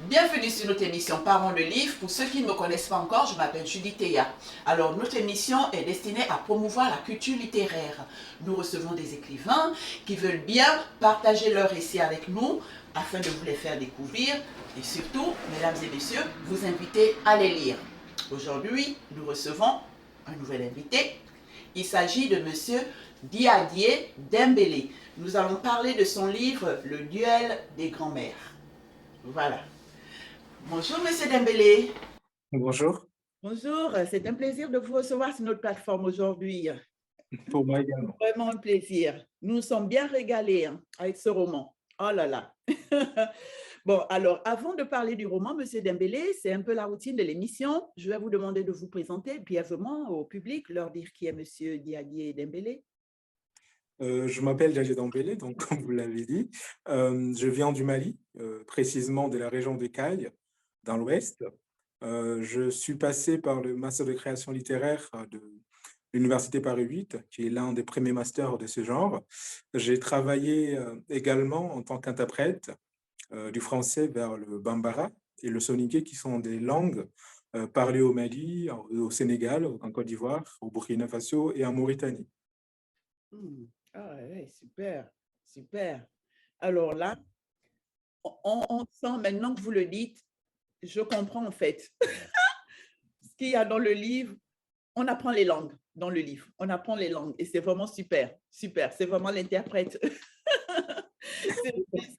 Bienvenue sur notre émission Parlons le livre. Pour ceux qui ne me connaissent pas encore, je m'appelle Julie Théa. Alors, notre émission est destinée à promouvoir la culture littéraire. Nous recevons des écrivains qui veulent bien partager leurs récits avec nous afin de vous les faire découvrir et surtout, mesdames et messieurs, vous inviter à les lire. Aujourd'hui, nous recevons un nouvel invité. Il s'agit de monsieur Diadier Dembélé. Nous allons parler de son livre Le duel des grands-mères. Voilà. Bonjour, monsieur Dembélé. Bonjour, Bonjour, c'est un plaisir de vous recevoir sur notre plateforme aujourd'hui. pour moi également. Vraiment un plaisir. Nous nous sommes bien régalés avec ce roman. Oh là là. Bon, alors, avant de parler du roman, monsieur Dembélé, c'est un peu la routine de l'émission. Je vais vous demander de vous présenter brièvement au public, leur dire qui est monsieur Diadier Dembélé. Je m'appelle Djadje Dembélé, donc comme vous l'avez dit. Je viens du Mali, précisément de la région de Caille, dans l'Ouest. Je suis passé par le master de création littéraire de l'Université Paris 8, qui est l'un des premiers masters de ce genre. J'ai travaillé également en tant qu'interprète du français vers le Bambara et le Soninké, qui sont des langues parlées au Mali, au Sénégal, en Côte d'Ivoire, au Burkina Faso et en Mauritanie. Ah ouais, super, super. Alors là, on sent maintenant que vous le dites, je comprends en fait ce qu'il y a dans le livre. On apprend les langues dans le livre. On apprend les langues et c'est vraiment super. Super. C'est vraiment l'interprète.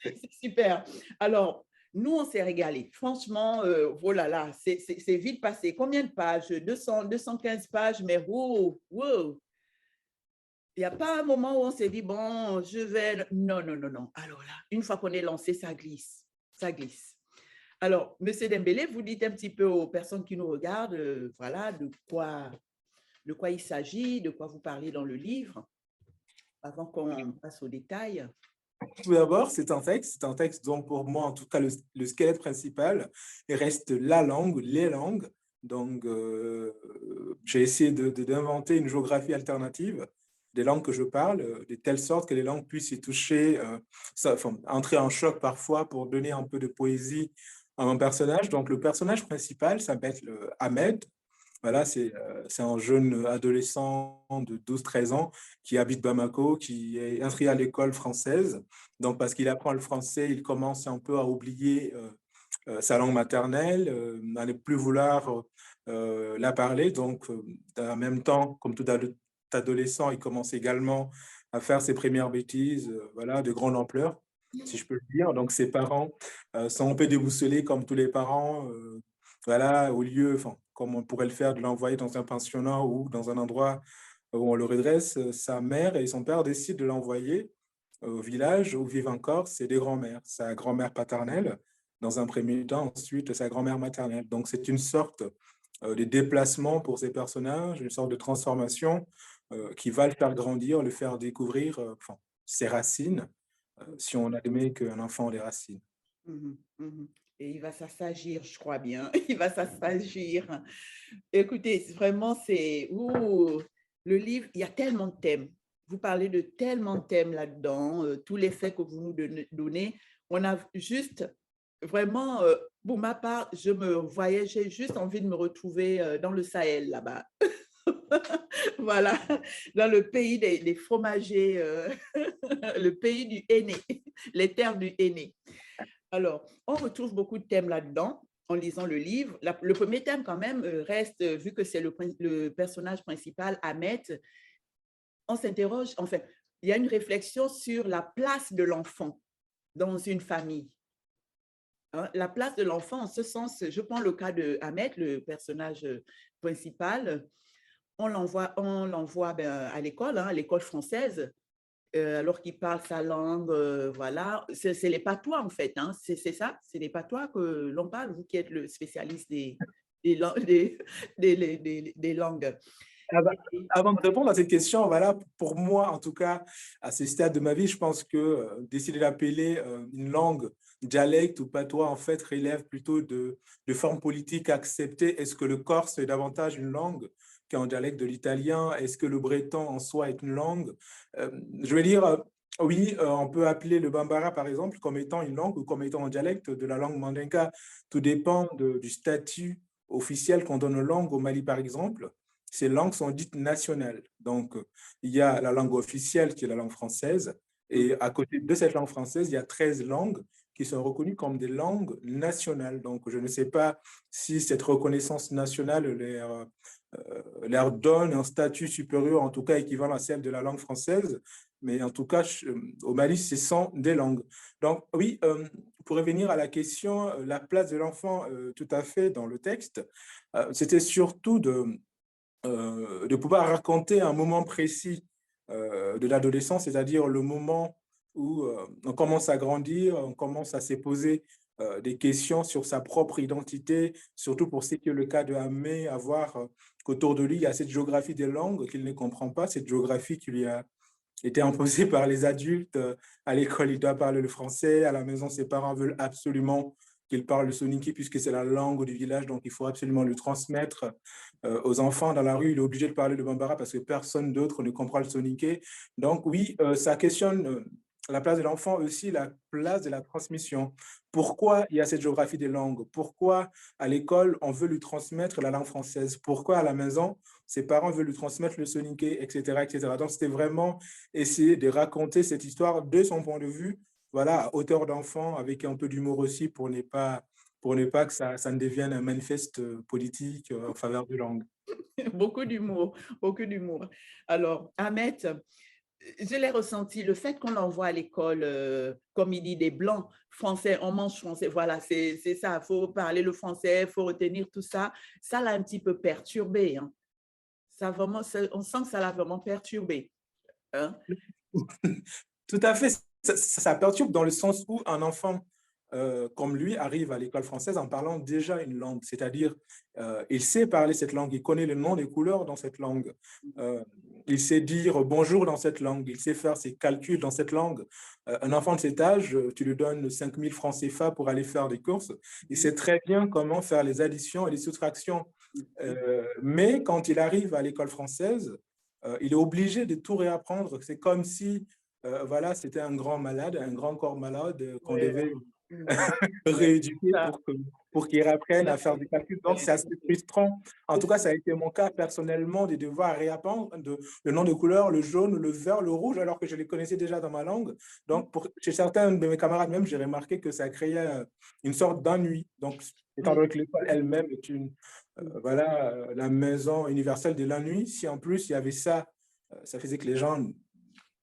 C'est super. Alors, nous, on s'est régalé. Franchement, voilà, c'est vite passé. Combien de pages? 215 pages, mais wow, wow. Il n'y a pas un moment où on s'est dit, bon, je vais. Non, non, non, non. Alors là, une fois qu'on est lancé, ça glisse. Ça glisse. Alors, monsieur Dembélé, vous dites un petit peu aux personnes qui nous regardent, voilà, de quoi il s'agit, de quoi vous parlez dans le livre, avant qu'on passe aux détails. Tout d'abord, c'est un texte dont pour moi, en tout cas, le squelette principal reste la langue, les langues. Donc, j'ai essayé d'inventer une géographie alternative des langues que je parle, de telle sorte que les langues puissent y toucher, enfin, entrer en choc parfois pour donner un peu de poésie à mon personnage. Donc, le personnage principal s'appelle Ahmed. Voilà, c'est un jeune adolescent de 12-13 ans qui habite Bamako, qui est inscrit à l'école française. Donc, parce qu'il apprend le français, il commence un peu à oublier sa langue maternelle, à ne plus vouloir la parler. Donc, en même temps, comme tout adolescent, il commence également à faire ses premières bêtises, voilà, de grande ampleur, si je peux le dire. Donc, ses parents sont un peu déboussolés, comme tous les parents. Voilà, au lieu, enfin, comme on pourrait le faire, de l'envoyer dans un pensionnat ou dans un endroit où on le redresse, sa mère et son père décident de l'envoyer au village où vivent encore ses deux grands-mères, sa grand-mère paternelle, dans un premier temps, ensuite sa grand-mère maternelle. Donc c'est une sorte de déplacement pour ces personnages, une sorte de transformation qui va le faire grandir, le faire découvrir enfin, ses racines, si on admet qu'un enfant a des racines. Mhm, mhm. Et il va s'assagir, je crois bien. Il va s'assagir. Écoutez, vraiment, c'est... ouh, le livre, il y a tellement de thèmes. Vous parlez de tellement de thèmes là-dedans, tous les faits que vous nous donnez. On a juste, vraiment, pour ma part, je me voyais, j'ai juste envie de me retrouver dans le Sahel, là-bas. Voilà, dans le pays des fromagers, le pays du henné, les terres du henné. Alors, on retrouve beaucoup de thèmes là-dedans en lisant le livre. Le premier thème, quand même, reste, vu que c'est le personnage principal, Ahmed, on s'interroge, enfin, il y a une réflexion sur la place de l'enfant dans une famille. Hein, la place de l'enfant, en ce sens, je prends le cas de Ahmed, le personnage principal. On l'envoie à l'école, hein, à l'école française, alors qu'il parle sa langue, voilà. C'est les patois, en fait, hein. C'est ça, c'est les patois que l'on parle, vous qui êtes le spécialiste des langues. Avant de répondre à cette question, voilà, pour moi, en tout cas, à ce stade de ma vie, je pense que décider d'appeler une langue dialecte ou patois, en fait, relève plutôt de formes politiques acceptées. Est-ce que le corse est davantage une langue qu'un dialecte de l'italien? Est-ce que le breton en soi est une langue? Je veux dire, Oui, on peut appeler le Bambara, par exemple, comme étant une langue ou comme étant un dialecte de la langue mandinka. Tout dépend du statut officiel qu'on donne aux langues. Au Mali, par exemple, ces langues sont dites nationales. Donc, il y a la langue officielle qui est la langue française. Et à côté de cette langue française, il y a 13 langues qui sont reconnues comme des langues nationales. Donc, je ne sais pas si cette reconnaissance nationale leur donne un statut supérieur, en tout cas équivalent à celle de la langue française. Mais en tout cas, au Mali, ce sont des langues. Donc, oui, pour revenir à la question, la place de l'enfant, tout à fait dans le texte, c'était surtout de pouvoir raconter un moment précis de l'adolescence, c'est-à-dire le moment où on commence à grandir, on commence à se poser des questions sur sa propre identité, surtout pour ce qui est le cas de Amé, à voir qu'autour de lui, il y a cette géographie des langues qu'il ne comprend pas, cette géographie qui lui a été imposé par les adultes. À l'école, il doit parler le français. À la maison, ses parents veulent absolument qu'il parle le soninké puisque c'est la langue du village, donc il faut absolument le transmettre aux enfants. Dans la rue, il est obligé de parler le bambara parce que personne d'autre ne comprend le soninké. Donc oui, ça questionne la place de l'enfant, aussi la place de la transmission. Pourquoi il y a cette géographie des langues? Pourquoi à l'école, on veut lui transmettre la langue française? Pourquoi à la maison, ses parents veulent lui transmettre le soninké, etc., etc. Donc, c'était vraiment essayer de raconter cette histoire de son point de vue, voilà, à hauteur d'enfant, avec un peu d'humour aussi, pour ne pas que ça ne devienne un manifeste politique en faveur de langue. Beaucoup d'humour, beaucoup d'humour. Alors, Ahmed, je l'ai ressenti, le fait qu'on envoie à l'école, comme il dit, des blancs français, on mange français, voilà, c'est ça, il faut parler le français, il faut retenir tout ça, ça l'a un petit peu perturbé. Hein. Ça vraiment, on sent que ça l'a vraiment perturbé. Hein. Tout à fait. Ça perturbe dans le sens où un enfant comme lui arrive à l'école française en parlant déjà une langue, c'est-à-dire il sait parler cette langue, il connaît le nom des couleurs dans cette langue, euh, il sait dire bonjour dans cette langue, il sait faire ses calculs dans cette langue. Un enfant de cet âge, tu lui donnes 5000 francs CFA pour aller faire des courses, il sait très bien comment faire les additions et les soustractions. Mais quand il arrive à l'école française, il est obligé de tout réapprendre. C'est comme si voilà, c'était un grand malade, un grand corps malade qu'on Ouais. devait Ouais, rééduquer ça, pour qu'ils apprennent à faire des calculs. Donc, ouais. c'est assez frustrant. En tout cas, ça a été mon cas personnellement de devoir réapprendre le nom de couleur, le jaune, le vert, le rouge, alors que je les connaissais déjà dans ma langue. Donc, chez certains de mes camarades même, j'ai remarqué que ça créait une sorte d'ennui. Donc, étant donné que l'école elle-même est voilà, la maison universelle de l'ennui, si en plus il y avait ça, ça faisait que les gens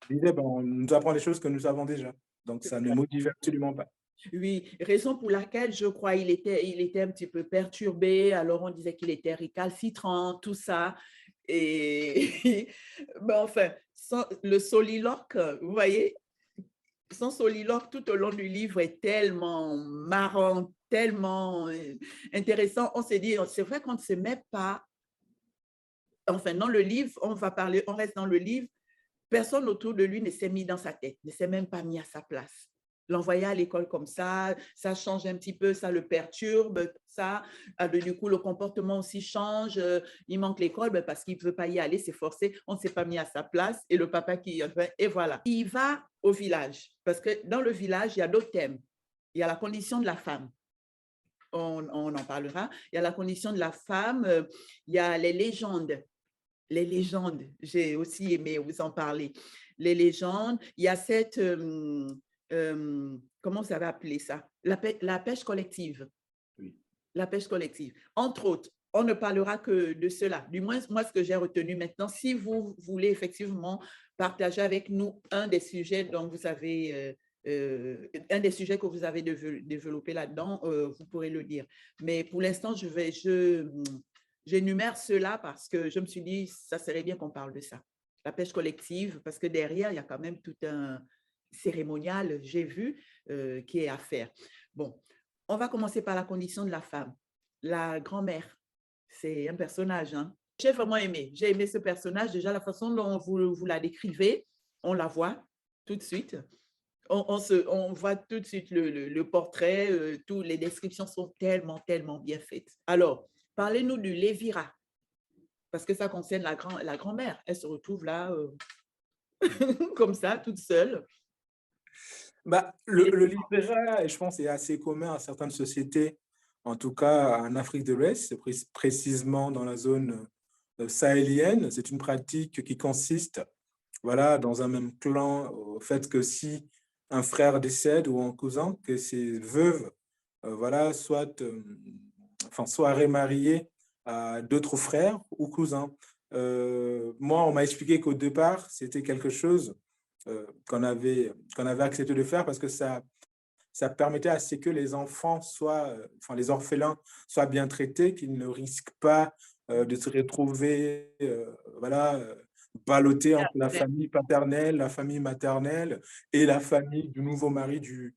disaient, ben, on nous apprend des choses que nous savons déjà. Donc, ça ne motivait absolument pas. Oui, raison pour laquelle je crois il était un petit peu perturbé. Alors, on disait qu'il était récalcitrant, tout ça. Et ben enfin, le soliloque, vous voyez, son soliloque tout au long du livre est tellement marrant, tellement intéressant. On s'est dit, c'est vrai qu'on ne se met pas, enfin, dans le livre, on va parler, on reste dans le livre, personne autour de lui ne s'est mis dans sa tête, ne s'est même pas mis à sa place. L'envoyer à l'école comme ça change un petit peu, ça le perturbe, ça. Du coup, le comportement aussi change. Il manque l'école parce qu'il ne veut pas y aller, c'est forcé. On ne s'est pas mis à sa place. Et le papa qui... Et voilà. Il va au village parce que dans le village, il y a d'autres thèmes. Il y a la condition de la femme. On en parlera. Il y a la condition de la femme. Il y a les légendes. Les légendes, j'ai aussi aimé vous en parler. Les légendes, il y a cette, comment ça va appeler ça? La pêche collective. Oui. La pêche collective. Entre autres, on ne parlera que de cela. Du moins, moi, ce que j'ai retenu maintenant, si vous voulez effectivement partager avec nous un des sujets dont vous avez, un des sujets que vous avez développé là-dedans, vous pourrez le dire. Mais pour l'instant, j'énumère cela parce que je me suis dit, ça serait bien qu'on parle de ça. La pêche collective, parce que derrière, il y a quand même tout un cérémonial, j'ai vu, qui est à faire. Bon, on va commencer par la condition de la femme. La grand-mère, c'est un personnage. Hein. J'ai vraiment aimé. J'ai aimé ce personnage. Déjà, la façon dont vous la décrivez, on la voit tout de suite. On voit tout de suite le portrait. Toutes les descriptions sont tellement, tellement bien faites. Alors, parlez-nous du Lévira, parce que ça concerne la grand-mère. Elle se retrouve là, comme ça, toute seule. Bah, le livret, et je pense, est assez commun à certaines sociétés, en tout cas en Afrique de l'Ouest, c'est précisément dans la zone sahélienne. C'est une pratique qui consiste, voilà, dans un même clan, au fait que si un frère décède ou un cousin, que ses veuves, voilà, soit remariées à d'autres frères ou cousins. Moi, on m'a expliqué qu'au départ, c'était quelque chose qu'on avait accepté de faire parce que ça permettait à ce que les enfants soient, enfin les orphelins soient bien traités, qu'ils ne risquent pas de se retrouver, voilà, ballottés entre la famille paternelle, la famille maternelle et la famille du nouveau mari du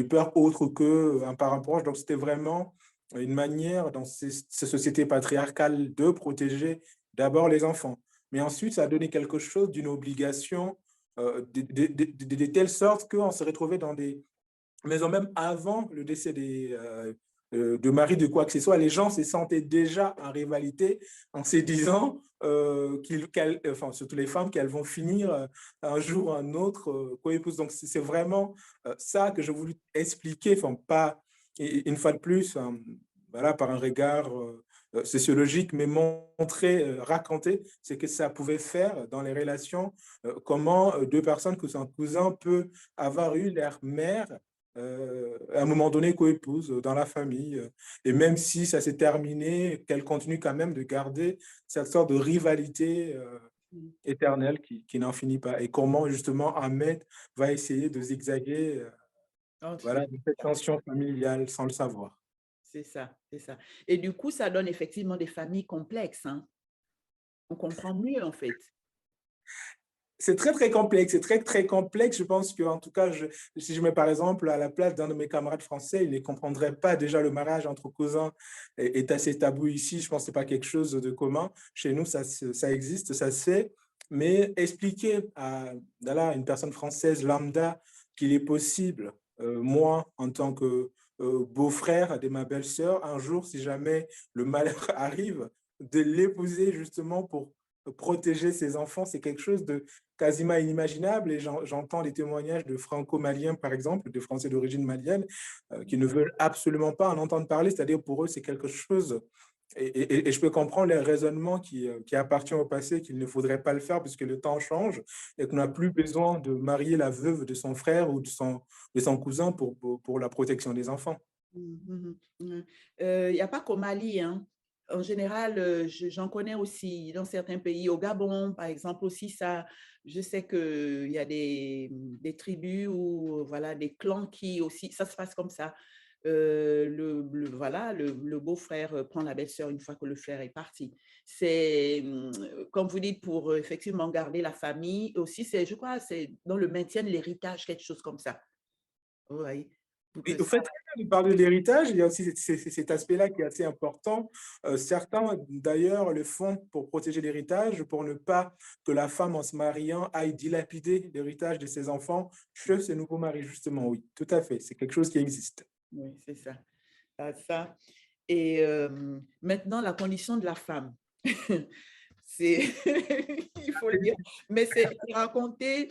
père, autre qu'un parent proche. Donc, c'était vraiment une manière dans ces sociétés patriarcales de protéger d'abord les enfants. Mais ensuite, ça a donné quelque chose d'une obligation de telle sorte qu'on se retrouvait dans des maisons, même avant le décès de mari de quoi que ce soit, les gens se sentaient déjà en rivalité en se disant, enfin, surtout les femmes, qu'elles vont finir un jour ou un autre co-épouse. Donc, c'est vraiment ça que je voulais expliquer, enfin, pas, une fois de plus, voilà, par un regard sociologique, mais montrer, raconter ce que ça pouvait faire dans les relations, comment deux personnes, cousin cousin, peuvent avoir eu leur mère à un moment donné coépouse dans la famille. Et même si ça s'est terminé, qu'elle continue quand même de garder cette sorte de rivalité éternelle qui n'en finit pas. Et comment justement Ahmed va essayer de zigzaguer voilà, Ensuite, de cette tension familiale sans le savoir. c'est ça, c'est ça. Et du coup, ça donne effectivement des familles complexes, hein. On comprend mieux, en fait. C'est très, très complexe. C'est très, très complexe. Je pense que, en tout cas, si je mets par exemple à la place d'un de mes camarades français, il ne comprendrait pas déjà le mariage entre cousins est assez tabou ici. Je pense que ce n'est pas quelque chose de commun. Chez nous, ça existe, ça se fait. Mais expliquer à voilà, une personne française lambda qu'il est possible, moi, en tant que beau-frère de ma belle-sœur, un jour, si jamais le malheur arrive, de l'épouser justement pour protéger ses enfants, c'est quelque chose de quasiment inimaginable. Et j'entends les témoignages de franco-maliens, par exemple, de Français d'origine malienne, qui ne veulent absolument pas en entendre parler. C'est-à-dire, pour eux, c'est quelque chose. Et je peux comprendre les raisonnements qui appartiennent au passé, qu'il ne faudrait pas le faire puisque le temps change et qu'on n'a plus besoin de marier la veuve de son frère ou de son cousin pour la protection des enfants. Mhm, mhm. Il n'y a pas qu'au Mali, hein. En général, j'en connais aussi dans certains pays. Au Gabon, par exemple, aussi, ça, je sais qu'il y a des tribus ou voilà, des clans qui aussi, ça se passe comme ça. Voilà, le beau-frère prend la belle-sœur une fois que le frère est parti. C'est, comme vous dites, pour effectivement garder la famille. Aussi, je crois, c'est dans le maintien de l'héritage, quelque chose comme ça. Oui, pour que Et au ça. fait, de parler de l'héritage, il y a aussi cet aspect-là qui est assez important. Certains, d'ailleurs, le font pour protéger l'héritage, pour ne pas que la femme, en se mariant, aille dilapider l'héritage de ses enfants chez ses nouveaux maris, justement. Oui, tout à fait. C'est quelque chose qui existe. Oui, c'est ça. Ça. Et maintenant, la condition de la femme. C'est, il faut le dire, mais c'est raconté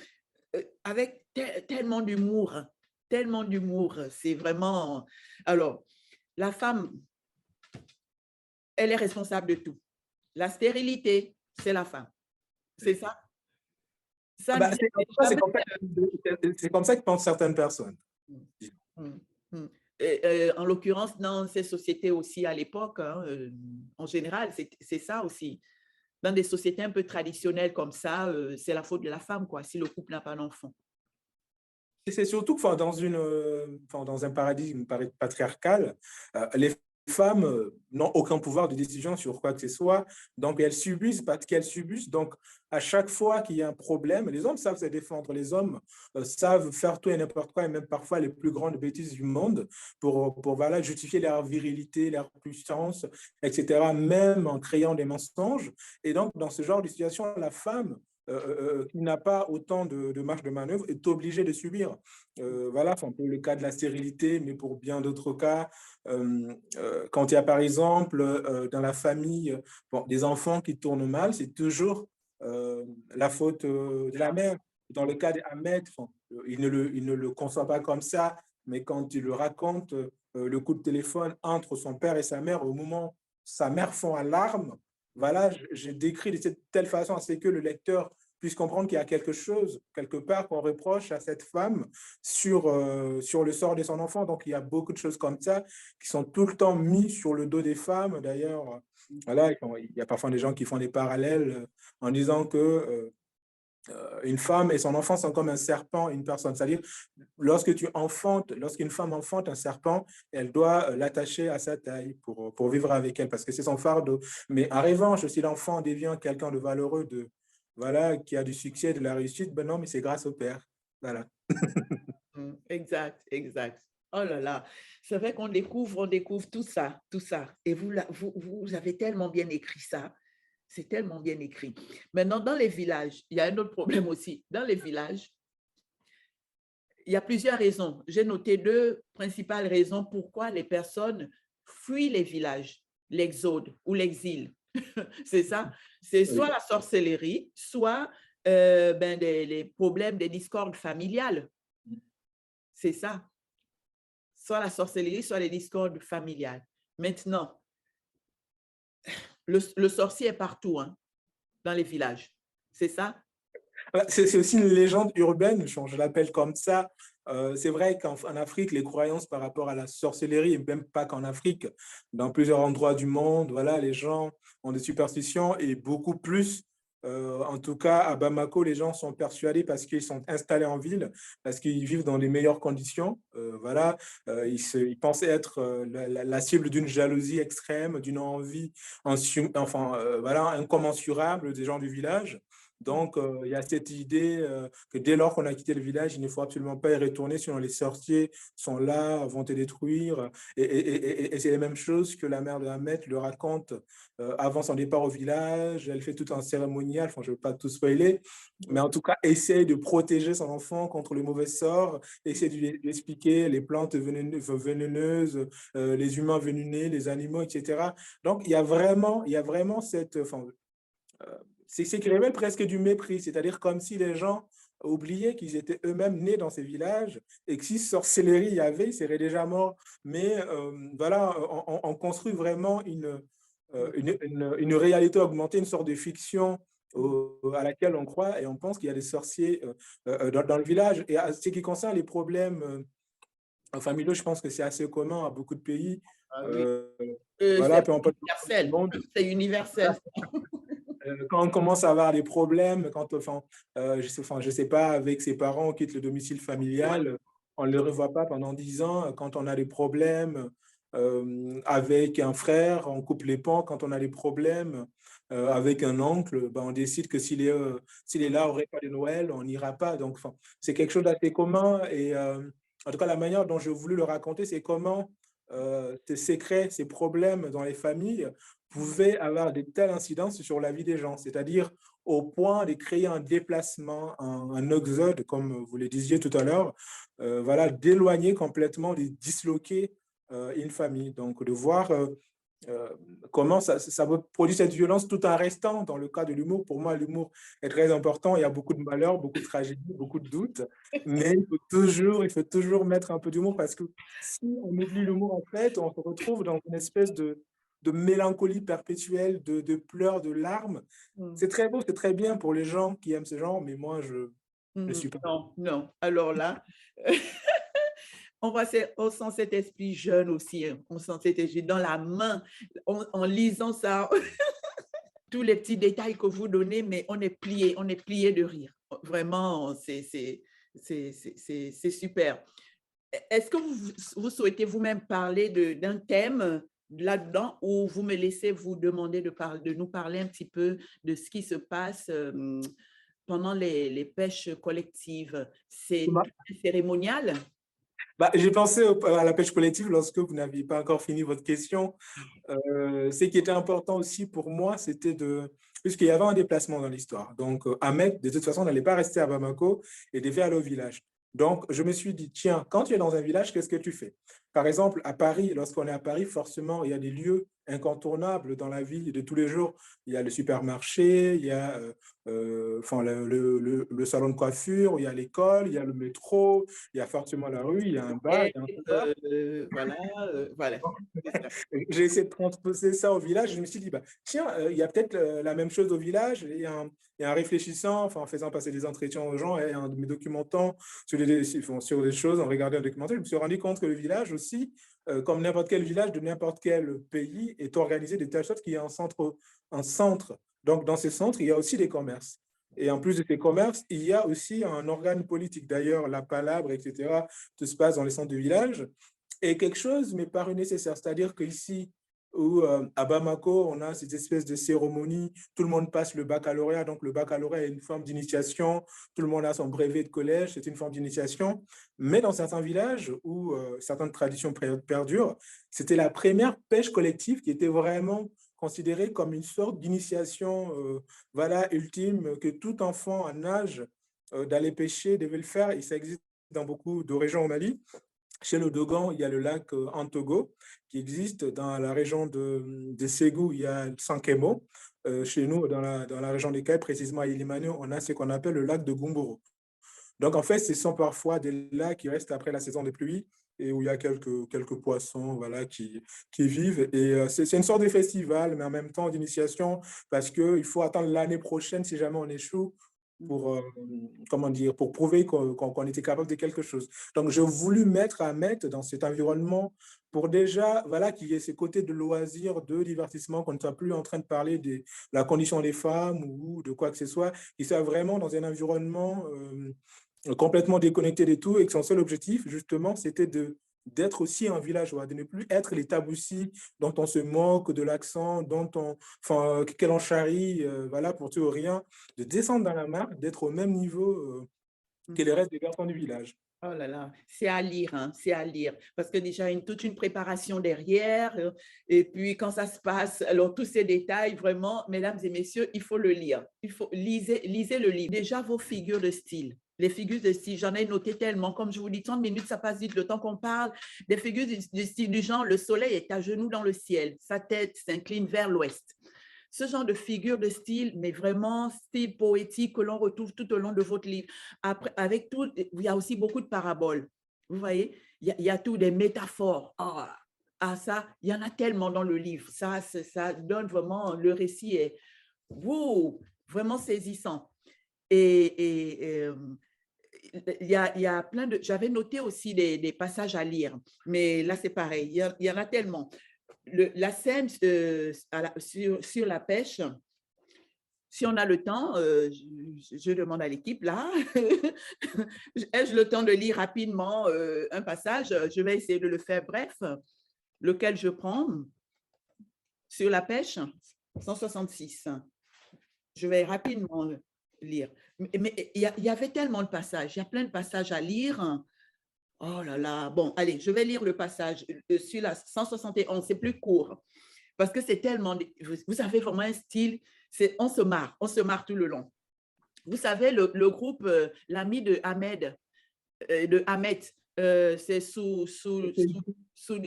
avec tellement d'humour, hein, tellement d'humour. C'est vraiment. Alors, la femme, elle est responsable de tout. La stérilité, c'est la femme. C'est ça. Ah Ça, bah, en tout cas, jamais. c'est comme ça que pensent certaines personnes. Mm, mm. Et, en l'occurrence, dans ces sociétés aussi à l'époque, hein, en général, c'est ça aussi. Dans des sociétés un peu traditionnelles comme ça, c'est la faute de la femme, quoi, si le couple n'a pas d'enfant. Et c'est surtout que, enfin, enfin, dans un paradigme patriarcal, les femmes n'ont aucun pouvoir de décision sur quoi que ce soit. Donc, elles subissent parce qu'elles subissent. Donc, à chaque fois qu'il y a un problème, les hommes savent se défendre. Les hommes savent faire tout et n'importe quoi, et même parfois les plus grandes bêtises du monde pour voilà, justifier leur virilité, leur puissance, etc., même en créant des mensonges. Et donc, dans ce genre de situation, la femme qui n'a pas autant de marge de manœuvre est obligé de subir. Voilà, enfin, pour le cas de la stérilité, mais pour bien d'autres cas, quand il y a par exemple dans la famille bon, des enfants qui tournent mal, c'est toujours la faute de la mère. Dans le cas d'Ahmed, enfin, il ne le conçoit pas comme ça, mais quand il le raconte, le coup de téléphone entre son père et sa mère, au moment où sa mère fond en larmes, voilà, je décris de cette telle façon, c'est que le lecteur puisse comprendre qu'il y a quelque chose, quelque part, qu'on reproche à cette femme sur le sort de son enfant. Donc, il y a beaucoup de choses comme ça qui sont tout le temps mis sur le dos des femmes. D'ailleurs, voilà, il y a parfois des gens qui font des parallèles en disant que une femme et son enfant sont comme un serpent et une personne. C'est-à-dire, lorsqu'une femme enfante un serpent, elle doit l'attacher à sa taille pour vivre avec elle, parce que c'est son fardeau. Mais en revanche, si l'enfant devient quelqu'un de valeureux, voilà, qui a du succès, de la réussite, ben non, mais c'est grâce au père. Voilà. Exact, exact. Oh là là, c'est vrai on découvre tout ça, tout ça. Et vous avez tellement bien écrit ça. C'est tellement bien écrit. Maintenant, dans les villages, il y a un autre problème aussi. Dans les villages, il y a plusieurs raisons. J'ai noté deux principales raisons pourquoi les personnes fuient les villages, l'exode ou l'exil. C'est ça. C'est soit Oui. la sorcellerie, soit les problèmes des discordes familiales. C'est ça. Soit la sorcellerie, soit les discordes familiales. Maintenant, le sorcier est partout, hein, dans les villages. C'est ça? C'est aussi une légende urbaine, je l'appelle comme ça. C'est vrai qu'en Afrique, les croyances par rapport à la sorcellerie, et même pas qu'en Afrique, dans plusieurs endroits du monde, voilà, les gens ont des superstitions et beaucoup plus. En tout cas, à Bamako, les gens sont persuadés parce qu'ils sont installés en ville, parce qu'ils vivent dans les meilleures conditions. Voilà, ils pensaient être la cible d'une jalousie extrême, d'une envie, enfin, voilà, incommensurable des gens du village. Donc, il y a cette idée que dès lors qu'on a quitté le village, il ne faut absolument pas y retourner, sinon les sorciers sont là, vont te détruire. Et c'est la même chose que la mère de Ahmed le raconte avant son départ au village. Elle fait tout un cérémonial, enfin, je ne veux pas tout spoiler, mais en tout cas, essaye de protéger son enfant contre le mauvais sort, essaye de lui expliquer les plantes vénéneuses, les humains venimeux, les animaux, etc. Donc, il y a vraiment cette... Enfin, c'est ce qui révèle presque du mépris, c'est-à-dire comme si les gens oubliaient qu'ils étaient eux-mêmes nés dans ces villages et que si sorcellerie il y avait, ils seraient déjà morts. Mais voilà, on construit vraiment une réalité augmentée, une sorte de fiction à laquelle on croit et on pense qu'il y a des sorciers dans le village. Et à ce qui concerne les problèmes familiaux, je pense que c'est assez commun à beaucoup de pays. Ah oui. Euh, C'est voilà, peu importe le universel. monde. C'est universel. Quand on commence à avoir des problèmes, je sais pas, avec ses parents, on quitte le domicile familial, on ne le revoit pas pendant 10 ans. Quand on a des problèmes avec un frère, on coupe les ponts. Quand on a des problèmes avec un oncle, ben, on décide que s'il est là au repas de Noël, on n'ira pas. Donc, c'est quelque chose d'assez commun. Et en tout cas, la manière dont je voulais le raconter, c'est comment ces secrets, ces problèmes dans les familles pouvait avoir de telles incidences sur la vie des gens, c'est-à-dire au point de créer un déplacement, un exode, comme vous le disiez tout à l'heure, voilà, d'éloigner complètement, de disloquer une famille. Donc, de voir comment ça produit cette violence tout en restant dans le cas de l'humour. Pour moi, l'humour est très important. Il y a beaucoup de malheurs, beaucoup de tragédies, beaucoup de doutes, mais il faut toujours mettre un peu d'humour parce que si on oublie l'humour, en fait, on se retrouve dans une espèce de mélancolie perpétuelle, de pleurs, de larmes. Mm. C'est très beau, c'est très bien pour les gens qui aiment ce genre, mais moi, je ne Mhm. suis pas. Non, non. Alors là, on sent cet esprit jeune aussi, hein. On sent cet esprit dans la main, en lisant ça, tous les petits détails que vous donnez, mais on est plié de rire. Vraiment, c'est super. Est-ce que vous souhaitez vous-même parler d'un thème là-dedans ou vous me laissez vous demander de nous parler un petit peu de ce qui se passe pendant les pêches collectives? C'est cérémonial? Bah, j'ai pensé à la pêche collective lorsque vous n'aviez pas encore fini votre question. Ce qui était important aussi pour moi, c'était puisqu'il y avait un déplacement dans l'histoire. Donc, Ahmed, de toute façon, n'allait pas rester à Bamako et devait aller au village. Donc, je me suis dit, tiens, quand tu es dans un village, qu'est-ce que tu fais? Par exemple, à Paris, lorsqu'on est à Paris, forcément, il y a des lieux incontournables dans la vie de tous les jours. Il y a le supermarché, il y a enfin, le salon de coiffure, il y a l'école, il y a le métro, il y a forcément la rue, il y a un bar, il y a un tabac. Voilà, voilà. C'est ça. J'ai essayé de transposer ça au village. Je me suis dit, bah, tiens, il y a peut-être la même chose au village. Et en réfléchissant, enfin, en faisant passer des entretiens aux gens et en me documentant sur des choses, en regardant un documentaire, je me suis rendu compte que le village aussi, comme n'importe quel village de n'importe quel pays, est organisé de telle sorte qu'il y a un centre, un centre. Donc, dans ces centres, il y a aussi des commerces. Et en plus de ces commerces, il y a aussi un organe politique. D'ailleurs, la palabre, etc., tout se passe dans les centres de village. Et quelque chose m'est paru nécessaire, c'est-à-dire qu'ici, à Bamako, on a cette espèce de cérémonie, tout le monde passe le baccalauréat, donc le baccalauréat est une forme d'initiation, tout le monde a son brevet de collège, c'est une forme d'initiation, mais dans certains villages où certaines traditions perdurent, c'était la première pêche collective qui était vraiment considérée comme une sorte d'initiation voilà, ultime, que tout enfant en âge d'aller pêcher devait le faire, et ça existe dans beaucoup de régions au Mali. Chez le Dogon, il y a le lac Antogo qui existe. Dans la région de Ségou, il y a Sankemo. Chez nous, dans la région des Cayes, précisément à Ilimane, on a ce qu'on appelle le lac de Gumboro. Donc, en fait, ce sont parfois des lacs qui restent après la saison des pluies et où il y a quelques poissons voilà, qui vivent. Et c'est une sorte de festival, mais en même temps d'initiation, parce qu'il faut attendre l'année prochaine si jamais on échoue pour, comment dire, pour prouver qu'on était capable de quelque chose. Donc, j'ai voulu mettre à Met dans cet environnement pour déjà, voilà, qu'il y ait ces côtés de loisirs, de divertissement, qu'on ne soit plus en train de parler de la condition des femmes ou de quoi que ce soit, qu'il soit vraiment dans un environnement complètement déconnecté de tout et que son seul objectif, justement, c'était d'être aussi un villageois, de ne plus être les taboussis dont on se moque, de l'accent, enfin, qu'elle en charrie, voilà, pour tout ou rien, de descendre dans la marque, d'être au même niveau que les restes des garçons du village. Oh là là, c'est à lire, hein, c'est à lire. Parce que déjà, il y a toute une préparation derrière. Et puis, quand ça se passe, alors tous ces détails, vraiment, mesdames et messieurs, il faut le lire. Il faut lisez le livre. Déjà, vos figures de style. Les figures de style, j'en ai noté tellement. Comme je vous dis, 30 minutes, ça passe vite. Le temps qu'on parle des figures du style du genre, le soleil est à genoux dans le ciel. Sa tête s'incline vers l'ouest. Ce genre de figure de style, mais vraiment style poétique que l'on retrouve tout au long de votre livre. Après, avec tout, il y a aussi beaucoup de paraboles. Vous voyez, il y a tout, des métaphores. Ça, il y en a tellement dans le livre. Ça donne vraiment, le récit est vraiment saisissant. Et il y a plein de... J'avais noté aussi des passages à lire, mais là, c'est pareil. Il y en a tellement. La scène sur la pêche, si on a le temps, je demande à l'équipe là, ai-je le temps de lire rapidement un passage? Je vais essayer de le faire bref. Lequel je prends? Sur la pêche, 166. Je vais rapidement lire. Mais il y avait tellement de passages, il y a plein de passages à lire. Oh là là, bon, allez, je vais lire le passage sur la 171, c'est plus court, parce que c'est tellement, vous avez vraiment un style, on se marre tout le long. Vous savez, le groupe, l'ami de Ahmed, c'est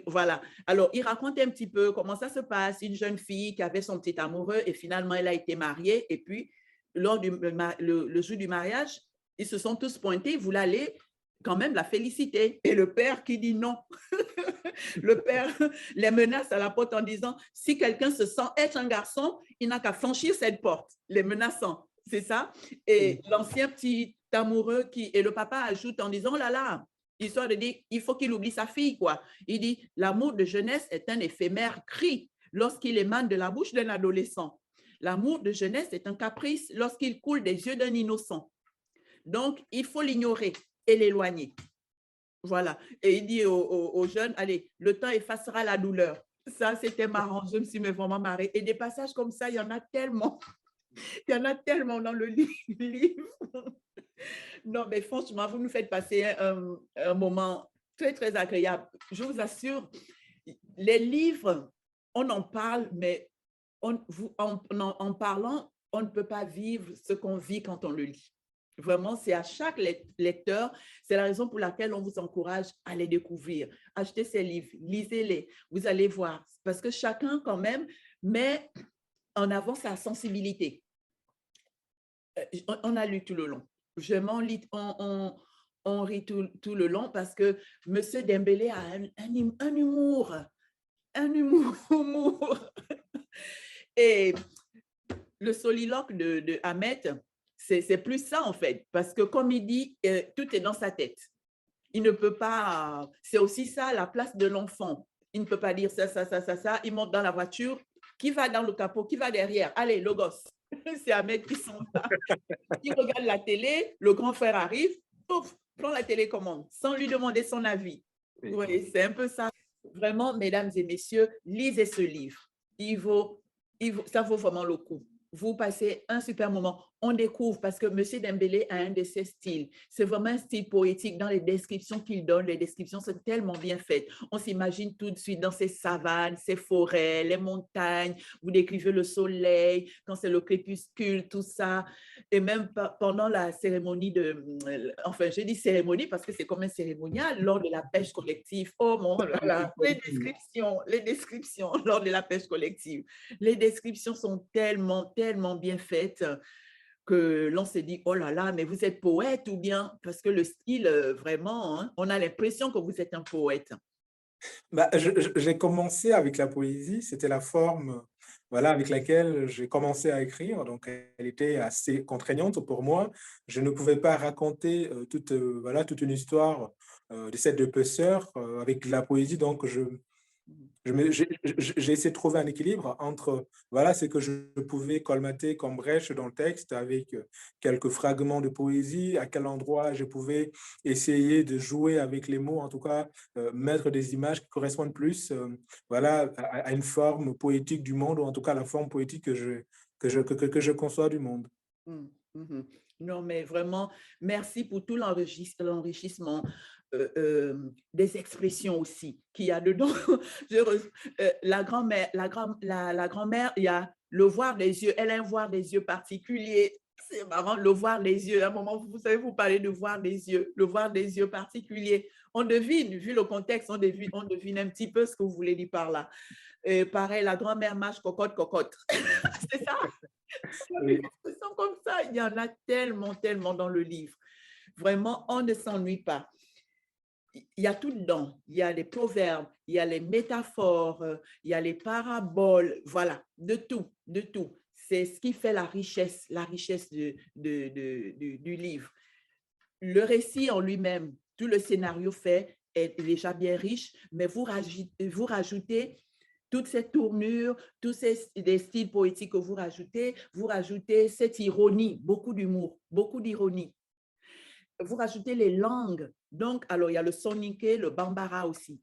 voilà. Alors, il raconte un petit peu comment ça se passe, une jeune fille qui avait son petit amoureux et finalement, elle a été mariée et puis, lors du le jour du mariage, ils se sont tous pointés, ils voulaient aller quand même la féliciter. Et le père qui dit non. Le père les menace à la porte en disant, si quelqu'un se sent être un garçon, il n'a qu'à franchir cette porte, les menaçant. C'est ça. Et l'ancien petit amoureux et le papa ajoute en disant, oh là là, histoire de dire, il faut qu'il oublie sa fille, quoi. Il dit, l'amour de jeunesse est un éphémère cri lorsqu'il émane de la bouche d'un adolescent. L'amour de jeunesse est un caprice lorsqu'il coule des yeux d'un innocent. Donc, il faut l'ignorer et l'éloigner. Voilà. Et il dit aux jeunes, allez, le temps effacera la douleur. Ça, c'était marrant. Je me suis vraiment marrée. Et des passages comme ça, il y en a tellement. Il y en a tellement dans le livre. Non, mais franchement, vous nous faites passer un moment très, très agréable. Je vous assure, les livres, on en parle, mais en parlant, on ne peut pas vivre ce qu'on vit quand on le lit. Vraiment, c'est à chaque lecteur. C'est la raison pour laquelle on vous encourage à les découvrir. Achetez ces livres, lisez-les. Vous allez voir. Parce que chacun, quand même, met en avant sa sensibilité. On a lu tout le long. Vraiment, on rit tout le long parce que M. Dembélé a un humour. Un humour. Et le soliloque de Ahmed, c'est plus ça en fait. Parce que comme il dit, tout est dans sa tête. Il ne peut pas... C'est aussi ça, la place de l'enfant. Il ne peut pas dire ça, ça, ça, ça, ça. Il monte dans la voiture. Qui va dans le capot? Qui va derrière? Allez, le gosse. C'est Ahmed qui s'en va. Il regarde la télé, le grand frère arrive, pouf, prend la télécommande sans lui demander son avis. Oui, c'est un peu ça. Vraiment, mesdames et messieurs, lisez ce livre. Ça vaut vraiment le coup. Vous passez un super moment. On découvre parce que M. Dembélé a un de ses styles. C'est vraiment un style poétique dans les descriptions qu'il donne. Les descriptions sont tellement bien faites. On s'imagine tout de suite dans ces savanes, ces forêts, les montagnes. Vous décrivez le soleil, quand c'est le crépuscule, tout ça. Et même pendant la cérémonie enfin, je dis cérémonie parce que c'est comme un cérémonial lors de la pêche collective. Oh mon là, les descriptions lors de la pêche collective. Les descriptions sont tellement, tellement bien faites que l'on se dit, oh là là, mais vous êtes poète ou bien, parce que le style, vraiment, hein, on a l'impression que vous êtes un poète. Bah, j'ai commencé avec la poésie, c'était la forme voilà, avec laquelle j'ai commencé à écrire, donc elle était assez contraignante pour moi. Je ne pouvais pas raconter voilà, toute une histoire de ces deux pêcheurs avec la poésie, donc j'ai essayé de trouver un équilibre entre voilà, ce que je pouvais colmater comme brèche dans le texte avec quelques fragments de poésie, à quel endroit je pouvais essayer de jouer avec les mots, en tout cas mettre des images qui correspondent plus voilà, à une forme poétique du monde, ou en tout cas la forme poétique que je conçois du monde. Mm, mhm. Non, mais vraiment, merci pour tout l'enrichissement des expressions aussi qu'il y a dedans. La grand-mère, la grand-mère, il y a le voir des yeux, elle a un voir des yeux particulier. C'est marrant, le voir des yeux. À un moment, vous savez, vous parlez de voir des yeux, le voir des yeux particulier. On devine, vu le contexte, on devine un petit peu ce que vous voulez dire par là. Pareil, la grand-mère marche cocotte, cocotte. C'est ça? Des Oui. expressions comme ça, il y en a tellement, tellement dans le livre. Vraiment, on ne s'ennuie pas. Il y a tout dedans. Il y a les proverbes, il y a les métaphores, il y a les paraboles, voilà, de tout, de tout. C'est ce qui fait la richesse du livre. Le récit en lui-même, tout le scénario fait est déjà bien riche, mais vous rajoutez toutes ces tournures, tous des styles poétiques que vous rajoutez cette ironie, beaucoup d'humour, beaucoup d'ironie. Vous rajoutez les langues. Donc, alors, il y a le soninké, le bambara aussi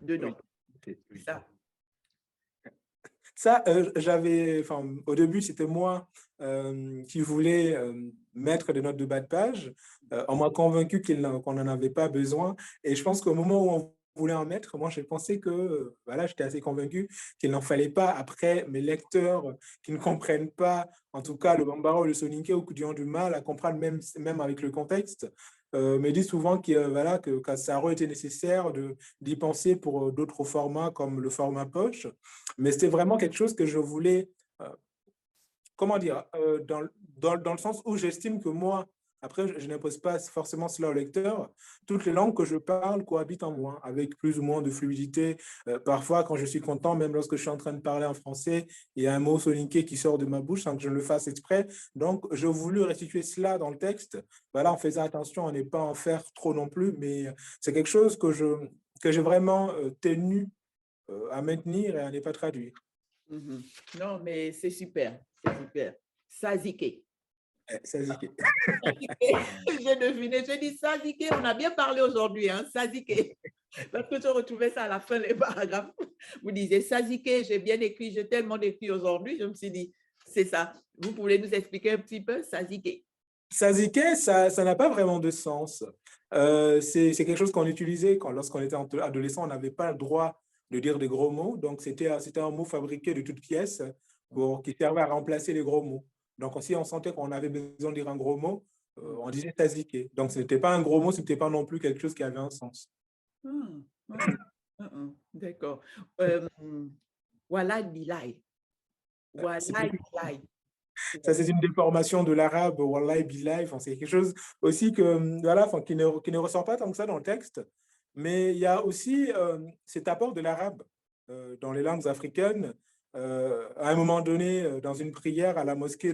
dedans. Oui. Ça. Ça, enfin, au début, c'était moi qui voulais mettre des notes de bas de page. On m'a convaincu qu'on n'en avait pas besoin. Et je pense qu'au moment où on voulait en mettre, moi, j'ai pensé que, voilà, j'étais assez convaincu qu'il n'en fallait pas. Après, mes lecteurs qui ne comprennent pas, en tout cas, le bambara ou le soninké, ou qui ont du mal à comprendre, même avec le contexte, me disent souvent voilà, que ça aurait été nécessaire d'y penser pour d'autres formats comme le format poche. Mais c'était vraiment quelque chose que je voulais, euh, comment dire, dans le sens où j'estime que moi, après, je n'impose pas forcément cela au lecteur, toutes les langues que je parle cohabitent en moi, avec plus ou moins de fluidité. Parfois, quand je suis content, même lorsque je suis en train de parler en français, il y a un mot soninké qui sort de ma bouche sans que je le fasse exprès. Donc, je voulais restituer cela dans le texte, voilà, en faisant attention à ne pas en faire trop non plus, mais c'est quelque chose que j'ai vraiment tenu à maintenir et à ne pas traduire. Mhm. Non, mais c'est super, c'est super. Saziké. Saziké. J'ai deviné, j'ai dit Saziké, on a bien parlé aujourd'hui, hein, Saziké. Parce que je retrouvais ça à la fin des paragraphes. Vous disiez Saziké, j'ai bien écrit, j'ai tellement écrit aujourd'hui, je me suis dit, c'est ça. Vous pouvez nous expliquer un petit peu, Saziké? Saziké, ça n'a pas vraiment de sens. C'est quelque chose qu'on utilisait lorsqu'on était adolescent, on n'avait pas le droit de dire des gros mots. Donc, c'était un mot fabriqué de toutes pièces qui servait à remplacer les gros mots. Donc, si on sentait qu'on avait besoin de dire un gros mot, Mm. On disait tzatziki. Donc, ce n'était pas un gros mot, ce n'était pas non plus quelque chose qui avait un sens. Ah, ah, ah, ah, d'accord. Walai bilai. C'est Walai bilai. Ça, c'est une déformation de l'arabe, wallahi billahi. Enfin, c'est quelque chose aussi que, voilà, enfin, qui ne ressort pas tant que ça dans le texte. Mais il y a aussi cet apport de l'arabe dans les langues africaines. À un moment donné, dans une prière à la mosquée,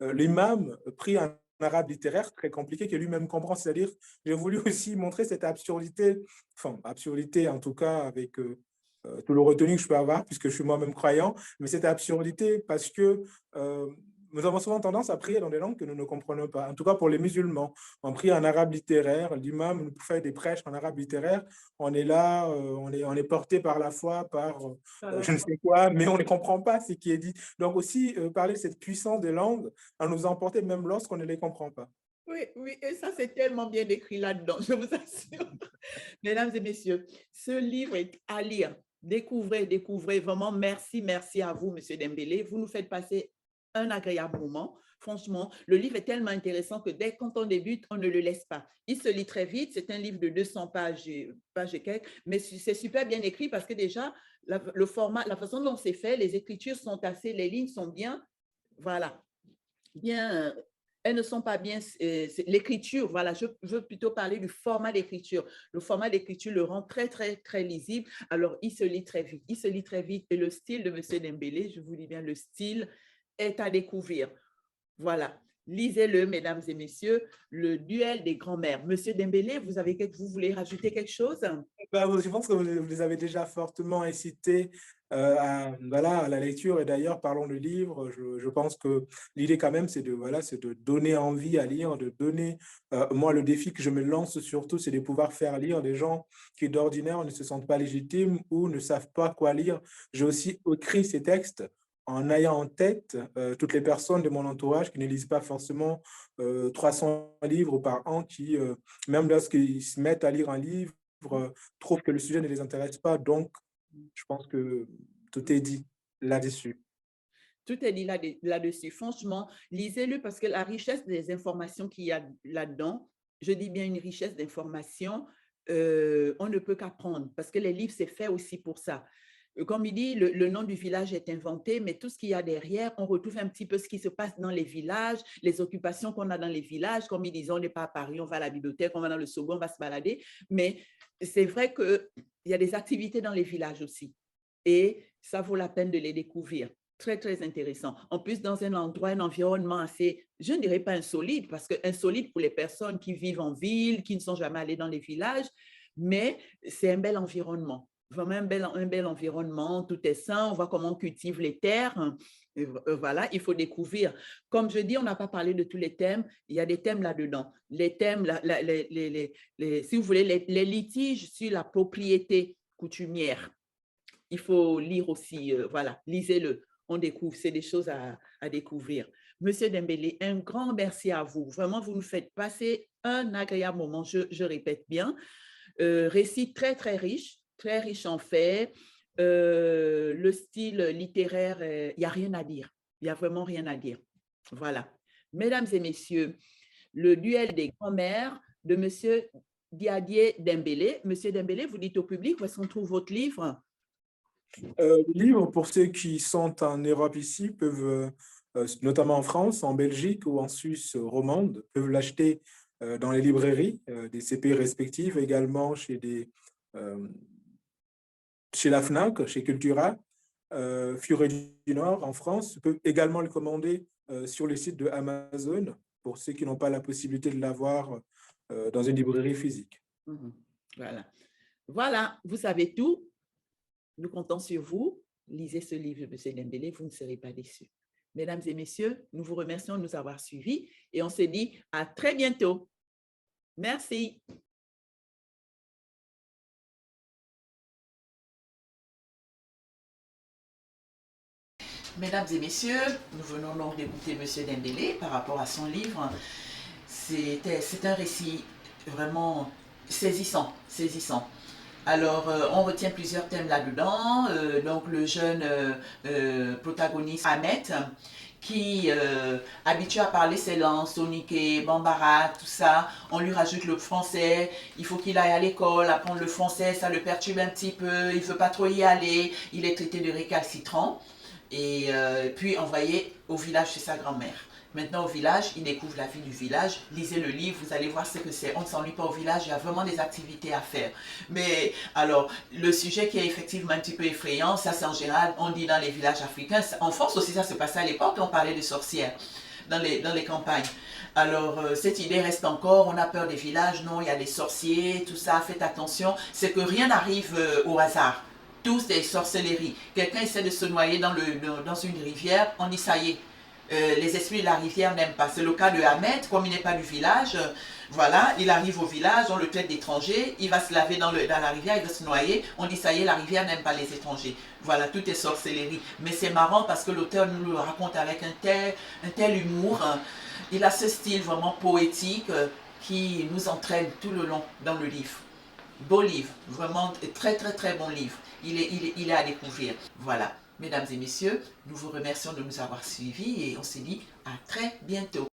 l'imam prie un arabe littéraire très compliqué que lui-même comprend. C'est-à-dire, j'ai voulu aussi montrer cette absurdité, enfin, absurdité en tout cas avec tout le retenu que je peux avoir, puisque je suis moi-même croyant, mais cette absurdité parce que euh, nous avons souvent tendance à prier dans des langues que nous ne comprenons pas. En tout cas, pour les musulmans, on prie en arabe littéraire. L'imam nous fait des prêches en arabe littéraire. On est là, on est porté par la foi, par je ne sais quoi, mais on ne comprend pas ce qui est dit. Donc aussi, parler de cette puissance des langues à nous emporter même lorsqu'on ne les comprend pas. Oui, oui, et ça, c'est tellement bien décrit là-dedans, je vous assure. Mesdames et messieurs, ce livre est à lire. Découvrez, découvrez. Vraiment, merci, merci à vous, Monsieur Dembélé. Vous nous faites passer un agréable moment. Franchement, le livre est tellement intéressant que dès quand on débute, on ne le laisse pas. Il se lit très vite. C'est un livre de 200 pages, pages et quelques, mais c'est super bien écrit parce que déjà, le format, la façon dont c'est fait, les écritures sont assez, les lignes sont bien, voilà, bien, elles ne sont pas bien, l'écriture, voilà, je veux plutôt parler du format d'écriture. Le format d'écriture le rend très, très, très lisible. Alors, il se lit très vite. Il se lit très vite. Et le style de M. Dembélé, je vous dis bien, le style est à découvrir. Voilà. Lisez-le, mesdames et messieurs, le duel des grands-mères. Monsieur Dembélé, vous voulez rajouter quelque chose? Bah, je pense que vous les avez déjà fortement incités voilà, à la lecture. Et d'ailleurs, parlons de livres. Je pense que l'idée quand même, c'est de, voilà, c'est de donner envie à lire, de donner, moi, le défi que je me lance surtout, c'est de pouvoir faire lire des gens qui d'ordinaire ne se sentent pas légitimes ou ne savent pas quoi lire. J'ai aussi écrit ces textes en ayant en tête toutes les personnes de mon entourage qui ne lisent pas forcément 300 livres par an, qui, même lorsqu'ils se mettent à lire un livre, trouvent que le sujet ne les intéresse pas. Donc, je pense que tout est dit là-dessus. Tout est dit là-dessus. Franchement, lisez-le parce que la richesse des informations qu'il y a là-dedans, je dis bien une richesse d'informations, on ne peut qu'apprendre parce que les livres, c'est fait aussi pour ça. Comme il dit, le nom du village est inventé, mais tout ce qu'il y a derrière, on retrouve un petit peu ce qui se passe dans les villages, les occupations qu'on a dans les villages. Comme ils disent, on n'est pas à Paris, on va à la bibliothèque, on va dans le second, on va se balader. Mais c'est vrai qu'il y a des activités dans les villages aussi. Et ça vaut la peine de les découvrir. Très, très intéressant. En plus, dans un endroit, un environnement assez, je ne dirais pas insolite, parce que insolite pour les personnes qui vivent en ville, qui ne sont jamais allées dans les villages, mais c'est un bel environnement. Vraiment un bel environnement, tout est sain, on voit comment on cultive les terres. Voilà, il faut découvrir. Comme je dis, on n'a pas parlé de tous les thèmes, il y a des thèmes là-dedans. Les thèmes, si vous voulez, les litiges sur la propriété coutumière. Il faut lire aussi, voilà, lisez-le. On découvre, c'est des choses à découvrir. Monsieur Dembélé, un grand merci à vous. Vraiment, vous nous faites passer un agréable moment, je répète bien. Récit très, très riche en faits. Le style littéraire, il n'y a rien à dire. Il n'y a vraiment rien à dire. Voilà. Mesdames et messieurs, le duel des grands-mères de Monsieur Diadier Dembélé. Monsieur Dembélé, vous dites au public où est-ce qu'on trouve votre livre? Les livres, pour ceux qui sont en Europe ici, peuvent, notamment en France, en Belgique ou en Suisse romande, peuvent l'acheter dans les librairies des CP respectives, également euh, chez la FNAC, chez Cultura, Furet du Nord en France, peuvent également le commander sur le site de Amazon pour ceux qui n'ont pas la possibilité de l'avoir dans une librairie physique. Voilà. Voilà, vous savez tout. Nous comptons sur vous. Lisez ce livre de M. Dembélé, vous ne serez pas déçus. Mesdames et messieurs, nous vous remercions de nous avoir suivis et on se dit à très bientôt. Merci. Mesdames et messieurs, nous venons donc d'écouter M. Dembélé par rapport à son livre. C'est un récit vraiment saisissant, saisissant. Alors, on retient plusieurs thèmes là-dedans. Donc, le jeune protagoniste Ahmed, qui habitué à parler ses langues, soniké, bambara, tout ça, on lui rajoute le français, il faut qu'il aille à l'école, apprendre le français, ça le perturbe un petit peu, il ne veut pas trop y aller, il est traité de récalcitrant, et puis envoyé au village chez sa grand-mère. Maintenant, au village, il découvre la vie du village. Lisez le livre, vous allez voir ce que c'est. On ne s'ennuie pas au village, il y a vraiment des activités à faire. Mais alors, le sujet qui est effectivement un petit peu effrayant, ça c'est en général, on dit dans les villages africains. En France aussi, ça se passait à l'époque, on parlait de sorcières dans les campagnes. Alors, cette idée reste encore, on a peur des villages, non, il y a des sorciers, tout ça, faites attention. C'est que rien n'arrive au hasard. Tous des sorcelleries. Quelqu'un essaie de se noyer dans une rivière, on dit ça y est, les esprits de la rivière n'aiment pas. C'est le cas de Ahmed, comme il n'est pas du village, voilà, il arrive au village, on le traite d'étranger, il va se laver dans la rivière, il va se noyer, on dit ça y est, la rivière n'aime pas les étrangers. Voilà, tout est sorcellerie. Mais c'est marrant parce que l'auteur nous le raconte avec un tel humour. Il a ce style vraiment poétique qui nous entraîne tout le long dans le livre. Beau livre, vraiment très très très bon livre. Il est à découvrir. Voilà. Mesdames et messieurs, nous vous remercions de nous avoir suivis et on se dit à très bientôt.